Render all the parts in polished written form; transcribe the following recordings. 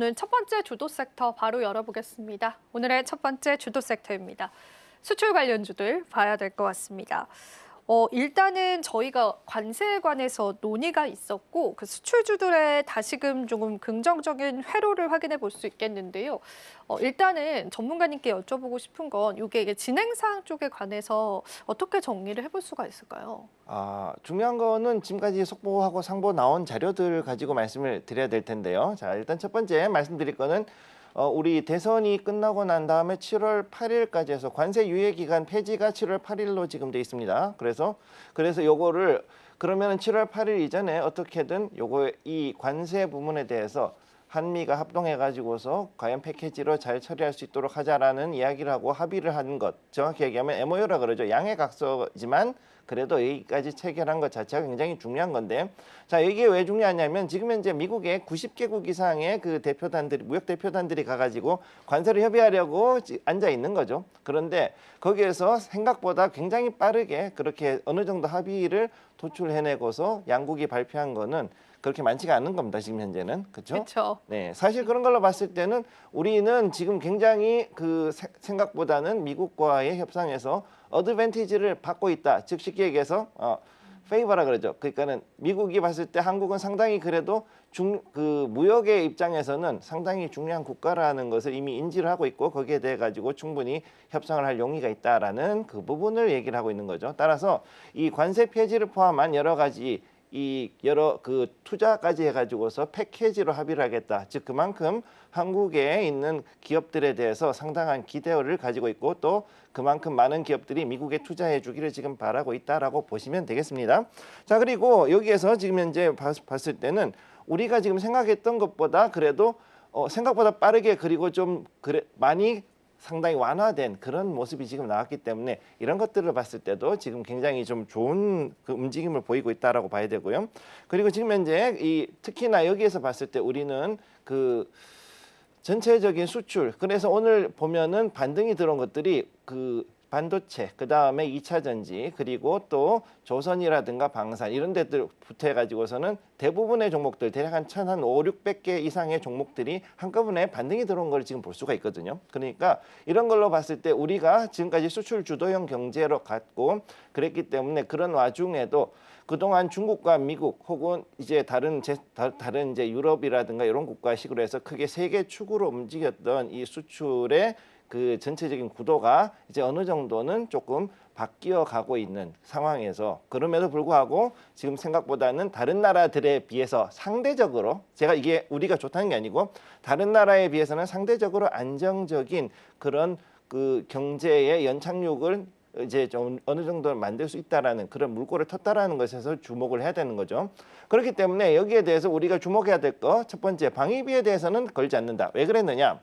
오늘 첫 번째 주도 섹터 바로 열어보겠습니다. 오늘의 첫 번째 주도 섹터입니다. 수출 관련주들 봐야 될 것 같습니다. 일단은 저희가 관세에 관해서 논의가 있었고 그 수출주들의 다시금 조금 긍정적인 회로를 확인해 볼 수 있겠는데요. 일단은 전문가님께 여쭤보고 싶은 건 이게 진행사항 쪽에 관해서 어떻게 정리를 해볼 수가 있을까요? 중요한 거는 지금까지 속보하고 상보 나온 자료들 가지고 말씀을 드려야 될 텐데요. 자, 일단 첫 번째 말씀드릴 거는 우리 대선이 끝나고 난 다음에 7월 8일까지 해서 관세 유예 기간 폐지가 7월 8일로 지금 돼 있습니다. 그래서 요거를 그러면은 7월 8일 이전에 어떻게든 요거 이 관세 부분에 대해서 한미가 합동해 가지고서 과연 패키지로 잘 처리할 수 있도록 하자라는 이야기를 하고 합의를 한 것, 정확히 얘기하면 MOU라 그러죠. 양해각서지만 그래도 여기까지 체결한 것 자체가 굉장히 중요한 건데, 자, 이게 왜 중요하냐면 지금 현재 미국의 90개국 이상의 그 대표단들이, 무역 대표단들이 가가지고 관세를 협의하려고 앉아 있는 거죠. 그런데 거기에서 생각보다 굉장히 빠르게 그렇게 어느 정도 합의를 도출해내고서 양국이 발표한 거는 그렇게 많지가 않은 겁니다. 지금 현재는. 그렇죠? 그렇죠. 네, 사실 그런 걸로 봤을 때는 우리는 지금 굉장히 그 생각보다는 미국과의 협상에서 어드밴티지를 받고 있다. 즉 쉽게 얘기해서 페이버라 그러죠. 그러니까는 미국이 봤을 때 한국은 상당히 그래도 그 무역의 입장에서는 상당히 중요한 국가라는 것을 이미 인지를 하고 있고 거기에 대해 가지고 충분히 협상을 할 용의가 있다라는 그 부분을 얘기를 하고 있는 거죠. 따라서 이 관세 폐지를 포함한 여러 가지 이 여러 그 투자까지 해가지고서 패키지로 합의를 하겠다. 즉 그만큼 한국에 있는 기업들에 대해서 상당한 기대를 가지고 있고 또 그만큼 많은 기업들이 미국에 투자해 주기를 지금 바라고 있다라고 보시면 되겠습니다. 자, 그리고 여기에서 지금 현재 봤을 때는 우리가 지금 생각했던 것보다 그래도 생각보다 빠르게 그리고 좀 많이 상당히 완화된 그런 모습이 지금 나왔기 때문에 이런 것들을 봤을 때도 지금 굉장히 좀 좋은 그 움직임을 보이고 있다라고 봐야 되고요. 그리고 지금 현재 특히나 여기에서 봤을 때 우리는 그 전체적인 수출, 그래서 오늘 보면은 반등이 들어온 것들이 그 반도체, 그 다음에 2차 전지, 그리고 또 조선이라든가 방산 이런 데들부터 해가지고서는 대부분의 종목들, 대략 한 1,500-600개 이상의 종목들이 한꺼번에 반등이 들어온 걸 지금 볼 수가 있거든요. 그러니까 이런 걸로 봤을 때 우리가 지금까지 수출 주도형 경제로 갔고 그랬기 때문에 그런 와중에도 그동안 중국과 미국 혹은 이제 다른 이제 유럽이라든가 이런 국가식으로 해서 크게 세 개 축으로 움직였던 이 수출의 그 전체적인 구도가 이제 어느 정도는 조금 바뀌어 가고 있는 상황에서 그럼에도 불구하고 지금 생각보다는 다른 나라들에 비해서 상대적으로 제가 이게 우리가 좋다는 게 아니고 다른 나라에 비해서는 상대적으로 안정적인 그런 그 경제의 연착륙을 이제 좀 어느 정도 만들 수 있다라는 그런 물꼬를 텄다라는 것에서 주목을 해야 되는 거죠. 그렇기 때문에 여기에 대해서 우리가 주목해야 될 거 첫 번째 방위비에 대해서는 걸지 않는다. 왜 그랬느냐?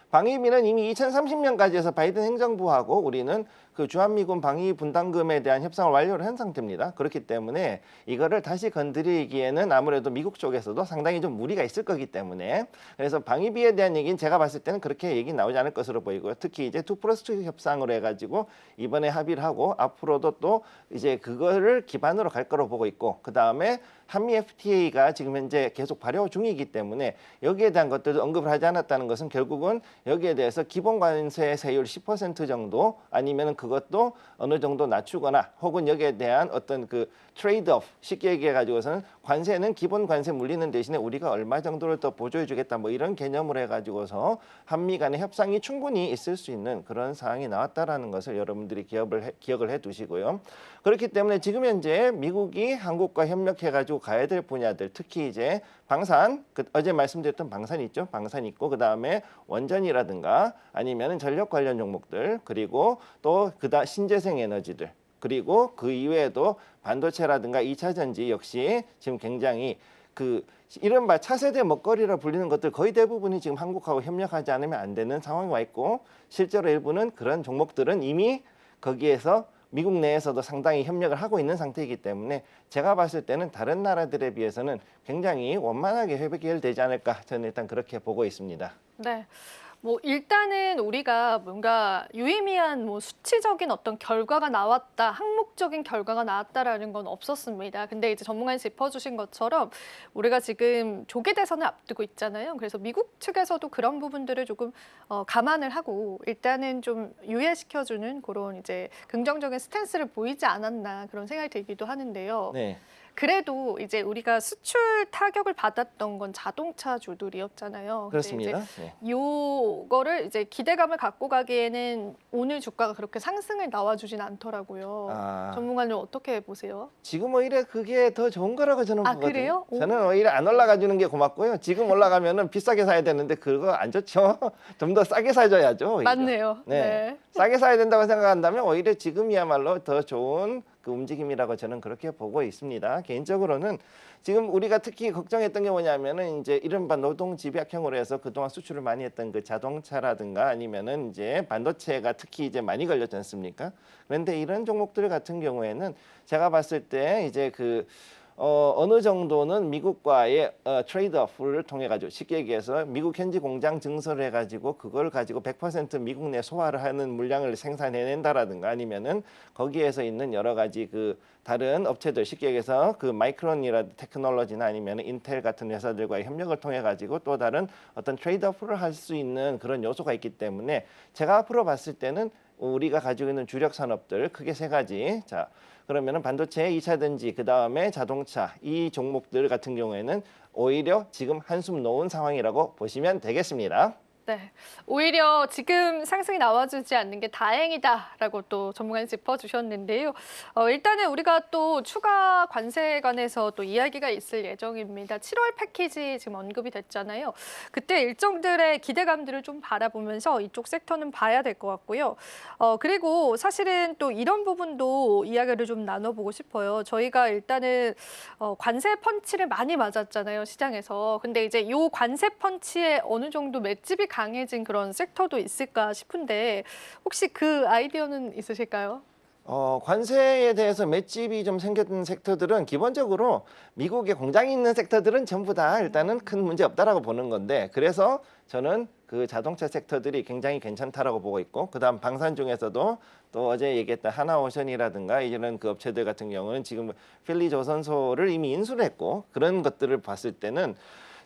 방위비는 이미 2030년까지 해서 바이든 행정부하고 우리는 그 주한미군 방위 분담금에 대한 협상을 완료를 한 상태입니다. 그렇기 때문에 이거를 다시 건드리기에는 아무래도 미국 쪽에서도 상당히 좀 무리가 있을 거기 때문에 그래서 방위비에 대한 얘기는 제가 봤을 때는 그렇게 얘기 나오지 않을 것으로 보이고요. 특히 이제 2+2 협상으로 해가지고 이번에 합의를 하고 앞으로도 또 이제 그거를 기반으로 갈 거로 보고 있고 그 다음에 한미 FTA가 지금 현재 계속 발효 중이기 때문에 여기에 대한 것들도 언급을 하지 않았다는 것은 결국은 여기에 대해서 기본 관세 세율 10% 정도 아니면 그것도 어느 정도 낮추거나 혹은 여기에 대한 어떤 그 트레이드오프 쉽게 얘기해 가지고서는 관세는 기본 관세 물리는 대신에 우리가 얼마 정도를 더 보조해 주겠다 뭐 이런 개념으로 해 가지고서 한미 간의 협상이 충분히 있을 수 있는 그런 사항이 나왔다라는 것을 여러분들이 기억을 해 두시고요. 그렇기 때문에 지금 현재 미국이 한국과 협력해 가지고 가야 될 분야들 특히 이제 방산 어제 말씀드렸던 방산 있죠. 방산 있고 그다음에 원전이라든가 아니면은 전력 관련 종목들 그리고 또 그다음 신재생 에너지들 그리고 그 이외에도 반도체라든가 2차 전지 역시 지금 굉장히 그 이른바 차세대 먹거리라 불리는 것들 거의 대부분이 지금 한국하고 협력하지 않으면 안 되는 상황이 와 있고 실제로 일부는 그런 종목들은 이미 거기에서 미국 내에서도 상당히 협력을 하고 있는 상태이기 때문에 제가 봤을 때는 다른 나라들에 비해서는 굉장히 원만하게 회복이 되지 않을까 저는 일단 그렇게 보고 있습니다. 네. 뭐 일단은 우리가 뭔가 유의미한 뭐 수치적인 어떤 결과가 나왔다, 항목적인 결과가 나왔다라는 건 없었습니다. 근데 이제 전문가님 짚어주신 것처럼 우리가 지금 조기 대선을 앞두고 있잖아요. 그래서 미국 측에서도 그런 부분들을 조금 감안을 하고 일단은 좀 유예시켜주는 그런 이제 긍정적인 스탠스를 보이지 않았나 그런 생각이 들기도 하는데요. 네. 그래도 이제 우리가 수출 타격을 받았던 건 자동차주들이었잖아요. 근데 이제 그렇습니다. 네. 요거를 이제 기대감을 갖고 가기에는 오늘 주가가 그렇게 상승을 나와주진 않더라고요. 아. 전문가님 어떻게 보세요? 지금 오히려 그게 더 좋은 거라고 저는 아, 보거든요. 그래요? 오. 저는 오히려 안 올라가 주는 게 고맙고요. 지금 올라가면은 비싸게 사야 되는데 그거 안 좋죠. 좀 더 싸게 사줘야죠. 오히려. 맞네요. 네. 싸게 사야 된다고 생각한다면 오히려 지금이야말로 더 좋은 그 움직임이라고 저는 그렇게 보고 있습니다. 개인적으로는 지금 우리가 특히 걱정했던 게 뭐냐면은 이제 이른바 노동 집약형으로 해서 그동안 수출을 많이 했던 그 자동차라든가 아니면은 이제 반도체가 특히 이제 많이 걸렸지 않습니까? 그런데 이런 종목들 같은 경우에는 제가 봤을 때 이제 어느 정도는 미국과의 트레이드오프를 통해 가지고 쉽게 얘기해서 미국 현지 공장 증설을 해가지고 그걸 가지고 100% 미국 내 소화를 하는 물량을 생산해낸다라든가 아니면은 거기에서 있는 여러 가지 그 다른 업체들 쉽게 얘기해서 그 마이크론이라 테크놀로지나 아니면 인텔 같은 회사들과의 협력을 통해 가지고 또 다른 어떤 트레이드오프를 할 수 있는 그런 요소가 있기 때문에 제가 앞으로 봤을 때는 우리가 가지고 있는 주력 산업들 크게 세 가지. 자, 그러면은 반도체 2차 전지, 그 다음에 자동차 이 종목들 같은 경우에는 오히려 지금 한숨 놓은 상황이라고 보시면 되겠습니다. 네, 오히려 지금 상승이 나와주지 않는 게 다행이다라고 또 전문가님 짚어주셨는데요. 일단은 우리가 또 추가 관세에 관해서 또 이야기가 있을 예정입니다. 7월 패키지 지금 언급이 됐잖아요. 그때 일정들의 기대감들을 좀 바라보면서 이쪽 섹터는 봐야 될 것 같고요. 그리고 사실은 또 이런 부분도 이야기를 좀 나눠보고 싶어요. 저희가 일단은 관세 펀치를 많이 맞았잖아요, 시장에서. 근데 이제 이 관세 펀치에 어느 정도 맷집이 강해진 그런 섹터도 있을까 싶은데 혹시 그 아이디어는 있으실까요? 관세에 대해서 맷집이 좀 생겼던 섹터들은 기본적으로 미국에 공장이 있는 섹터들은 전부 다 일단은 큰 문제 없다라고 보는 건데 그래서 저는 그 자동차 섹터들이 굉장히 괜찮다라고 보고 있고 그다음 방산 중에서도 또 어제 얘기했던 하나오션이라든가 이런 그 업체들 같은 경우는 지금 필리 조선소를 이미 인수를 했고 그런 것들을 봤을 때는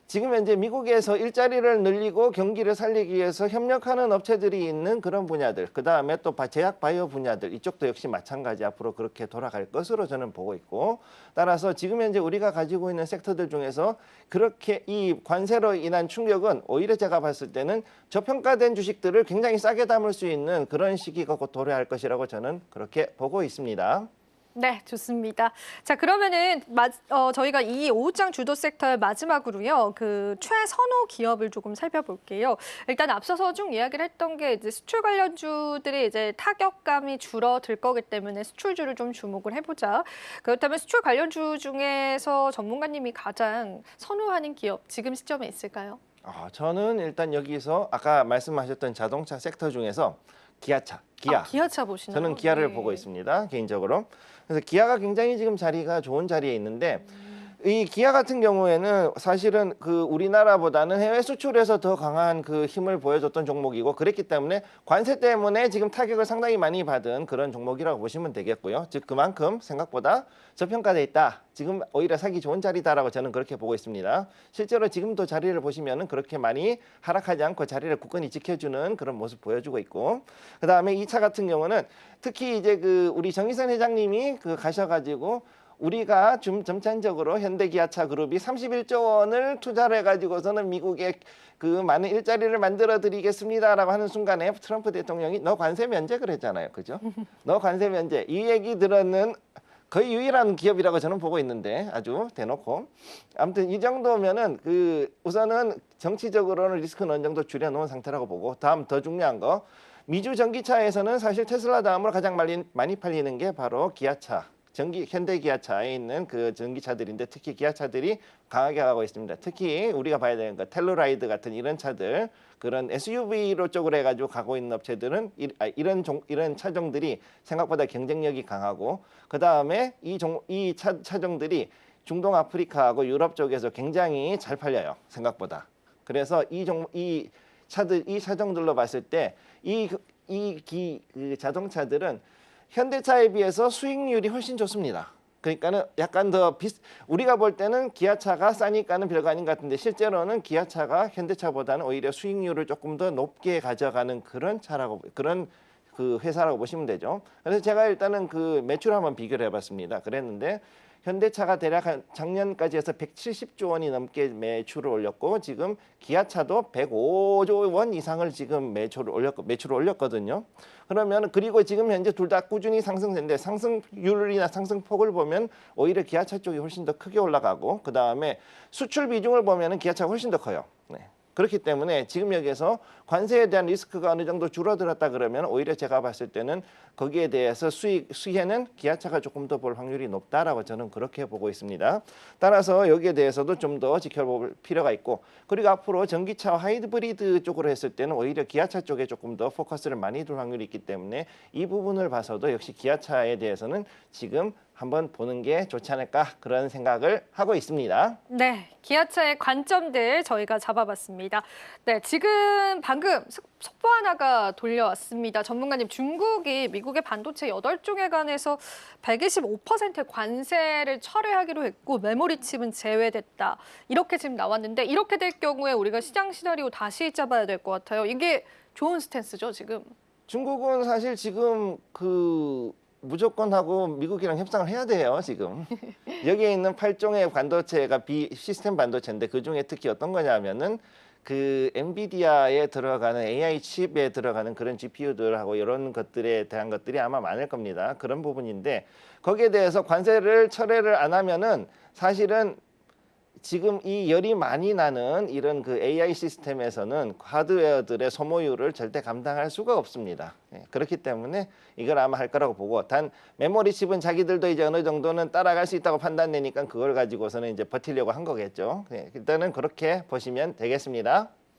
지금 현재 미국에서 일자리를 늘리고 경기를 살리기 위해서 협력하는 업체들이 있는 그런 분야들, 그 다음에 또 제약 바이오 분야들 이쪽도 역시 마찬가지 앞으로 그렇게 돌아갈 것으로 저는 보고 있고 따라서 지금 현재 우리가 가지고 있는 섹터들 중에서 그렇게 이 관세로 인한 충격은 오히려 제가 봤을 때는 저평가된 주식들을 굉장히 싸게 담을 수 있는 그런 시기가 곧 도래할 것이라고 저는 그렇게 보고 있습니다. 네, 좋습니다. 자, 그러면은 저희가 이 오후장 주도 섹터의 마지막으로요. 그 최선호 기업을 조금 살펴볼게요. 일단 앞서서 쭉 이야기를 했던 게 이제 수출 관련주들이 이제 타격감이 줄어들 거기 때문에 수출주를 좀 주목을 해보자. 그렇다면 수출 관련주 중에서 전문가님이 가장 선호하는 기업 지금 시점에 있을까요? 저는 일단 여기서 아까 말씀하셨던 자동차 섹터 중에서 기아차, 기아. 기아차 보시나요? 저는 기아를 네. 보고 있습니다, 개인적으로. 그래서 기아가 굉장히 지금 자리가 좋은 자리에 있는데 이 기아 같은 경우에는 사실은 그 우리나라보다는 해외 수출에서 더 강한 그 힘을 보여줬던 종목이고 그랬기 때문에 관세 때문에 지금 타격을 상당히 많이 받은 그런 종목이라고 보시면 되겠고요. 즉 그만큼 생각보다 저평가돼 있다. 지금 오히려 사기 좋은 자리다라고 저는 그렇게 보고 있습니다. 실제로 지금도 자리를 보시면은 그렇게 많이 하락하지 않고 자리를 굳건히 지켜주는 그런 모습 보여주고 있고 그다음에 2차 같은 경우는 특히 이제 그 우리 정의선 회장님이 그 가셔가지고 우리가 좀 점차적으로 현대기아차 그룹이 31조 원을 투자를 해가지고서는 미국에 그 많은 일자리를 만들어 드리겠습니다라고 하는 순간에 트럼프 대통령이 너 관세 면제 그랬잖아요, 그죠? 너 관세 면제 이 얘기 들었는 거의 유일한 기업이라고 저는 보고 있는데 아주 대놓고 아무튼 이 정도면은 그 우선은 정치적으로는 리스크는 어느 정도 줄여놓은 상태라고 보고 다음 더 중요한 거 미주 전기차에서는 사실 테슬라 다음으로 가장 많이 팔리는 게 바로 기아차. 현대기아차에 있는 그 전기차들인데 특히 기아차들이 강하게 가고 있습니다. 특히 우리가 봐야 되는 거 텔루라이드 같은 이런 차들 그런 SUV로 쪽으로 해가지고 가고 있는 업체들은 이런 차종들이 생각보다 경쟁력이 강하고 그 다음에 이 차종들이 중동 아프리카하고 유럽 쪽에서 굉장히 잘 팔려요, 생각보다. 그래서 이 차들 이 차종들로 봤을 때 그 자동차들은 현대차에 비해서 수익률이 훨씬 좋습니다. 그러니까는 약간 더 우리가 볼 때는 기아차가 싸니까는 별거 아닌 것 같은데 실제로는 기아차가 현대차보다는 오히려 수익률을 조금 더 높게 가져가는 그런 그 회사라고 보시면 되죠. 그래서 제가 일단은 그 매출 한번 비교를 해봤습니다. 그랬는데 현대차가 대략 한 작년까지 해서 170조 원이 넘게 매출을 올렸고 지금 기아차도 105조 원 이상을 지금 매출을 올렸거든요. 그러면 그리고 지금 현재 둘 다 꾸준히 상승세인데 상승률이나 상승폭을 보면 오히려 기아차 쪽이 훨씬 더 크게 올라가고 그 다음에 수출 비중을 보면은 기아차가 훨씬 더 커요. 네. 그렇기 때문에 지금 여기에서 관세에 대한 리스크가 어느 정도 줄어들었다 그러면 오히려 제가 봤을 때는 거기에 대해서 수혜는 기아차가 조금 더 볼 확률이 높다라고 저는 그렇게 보고 있습니다. 따라서 여기에 대해서도 좀 더 지켜볼 필요가 있고 그리고 앞으로 전기차와 하이브리드 쪽으로 했을 때는 오히려 기아차 쪽에 조금 더 포커스를 많이 둘 확률이 있기 때문에 이 부분을 봐서도 역시 기아차에 대해서는 지금 한번 보는 게 좋지 않을까 그런 생각을 하고 있습니다. 네, 기아차의 관점들 저희가 잡아봤습니다. 네, 지금 방금 속보 하나가 돌려왔습니다. 전문가님, 중국이 미국의 반도체 8종에 관해서 125%의 관세를 철회하기로 했고 메모리 칩은 제외됐다. 이렇게 지금 나왔는데 이렇게 될 경우에 우리가 시장 시나리오 다시 잡아야 될 것 같아요. 이게 좋은 스탠스죠, 지금? 중국은 사실 지금 무조건 하고 미국이랑 협상을 해야 돼요, 지금. 여기에 있는 8종의 반도체가 시스템 반도체인데 그중에 특히 어떤 거냐면은 그 엔비디아에 들어가는 AI 칩에 들어가는 그런 GPU들하고 이런 것들에 대한 것들이 아마 많을 겁니다. 그런 부분인데 거기에 대해서 관세를 철회를 안 하면은 사실은 지금 이 열이 많이 나는 이런 그 AI 시스템에서는 하드웨어들의 소모율을 절대 감당할 수가 없습니다. 그렇기 때문에 이걸 아마 할 거라고 보고 단 메모리 칩은 자기들도 이제 어느 정도는 따라갈 수 있다고 판단되니까 그걸 가지고서는 이제 버티려고 한 거겠죠. 일단은 그렇게 보시면 되겠습니다.